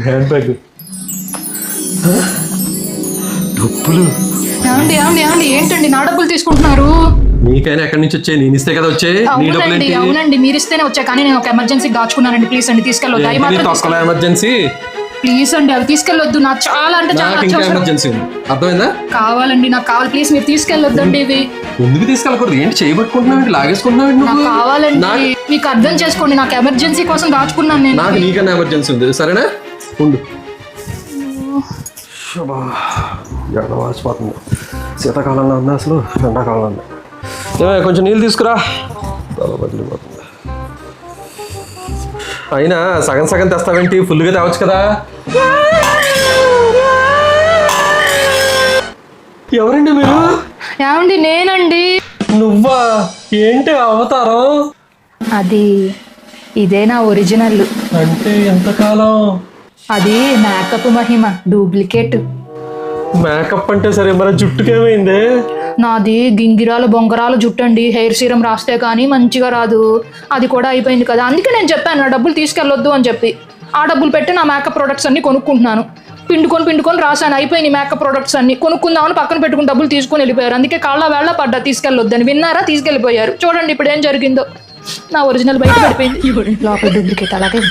Hand bag. డబ్బులు. ఏమండి ఏమండి ఏమండి ఏంటండి నా డబ్బులు తీసుకుంటున్నారు? నీకైనా ఎక్కడి నుంచి వచ్చాయి? నేను ఇస్తే కదా వచ్చాయి. నీ డబ్బులు అవునండి ఏంటి? అవునండి మీరు ఇస్తేనే వచ్చా, కానీ నేను ఒక ఎమర్జెన్సీకి దాచుకున్నానండి. ప్లీజ్ అండి తీసుకెళ్ళొద్దు. అవి ఏంటి నీ మాత్రం తొక్కల ఎమర్జెన్సీ? ప్లీజ్ అండి అవి తీసుకెళ్ళొద్దు. నాకు చాలా అంటే చాలా నాకు ఇంకా అత్యవసరం. ఎమర్జెన్సీ ఉంది, అర్థమైందా? కావాలండి నాకు కావాలి. ప్లీజ్ మీరు తీసుకెళ్ళొద్దండి ఇవి. ఎందుకు తీసుకెళ్ళకూడదు? ఏంటి చేయబట్టుకుంటున్నావు? లాగేసుకుంటున్నావు నాకు నువ్వు? కావాలండి. మీకు అర్థం చేసుకోండి, నాకు ఎమర్జెన్సీ కోసం దాచుకున్నాను నేను. నాకు నీకన్నా ఎమర్జెన్సీ ఉంది, సరేనా? ఉండు. వాచిపోతుంది. శీతాకాలంలో ఉంది అసలు, ఎండాకాలంలో ఉంది. కొంచెం నీళ్ళు తీసుకురా, తల బదిలిపోతుంది. అయినా సగం సగం తెస్తావేంటి? ఫుల్గా తేవచ్చు కదా. ఎవరండి మీరు? ఏమండి నేనండి. నువ్వా? ఏంటి అవతారం? అది ఇదే నా ఒరిజినల్. అంటే ఎంతకాలం? అది మేకప్ మహిమ, డూప్లికేట్. మేకప్ అంటే సరే, మరి జుట్టుకేమైంది? నాది గింగిరాలు బొంగరాలు జుట్టు అండి. హెయిర్ సీరం రాస్తే కానీ మంచిగా రాదు. అది కూడా అయిపోయింది కదా, అందుకే నేను చెప్పాను నా డబ్బులు తీసుకెళ్ళొద్దు అని చెప్పి. ఆ డబ్బులు పెట్టి నా మేకప్ ప్రొడక్ట్స్ అన్ని కొనుక్కుంటున్నాను. పిండుకొని రాసాను, అయిపోయినాయి మేకప్ ప్రొడక్ట్స్ అన్ని. కొనుక్కుందామని పక్కన పెట్టుకుని డబ్బులు తీసుకొని వెళ్ళిపోయారు. అందుకే కాళ్ళ వేళ్ళ పడ్డా తీసుకెళ్ళొద్దని. విన్నారా? తీసుకెళ్ళిపోయారు. చూడండి ఇప్పుడు ఏం జరిగిందో. నా ఒరిజినల్ బయట పడిపోయింది. లోపల డూప్లికేట్ అలాగే.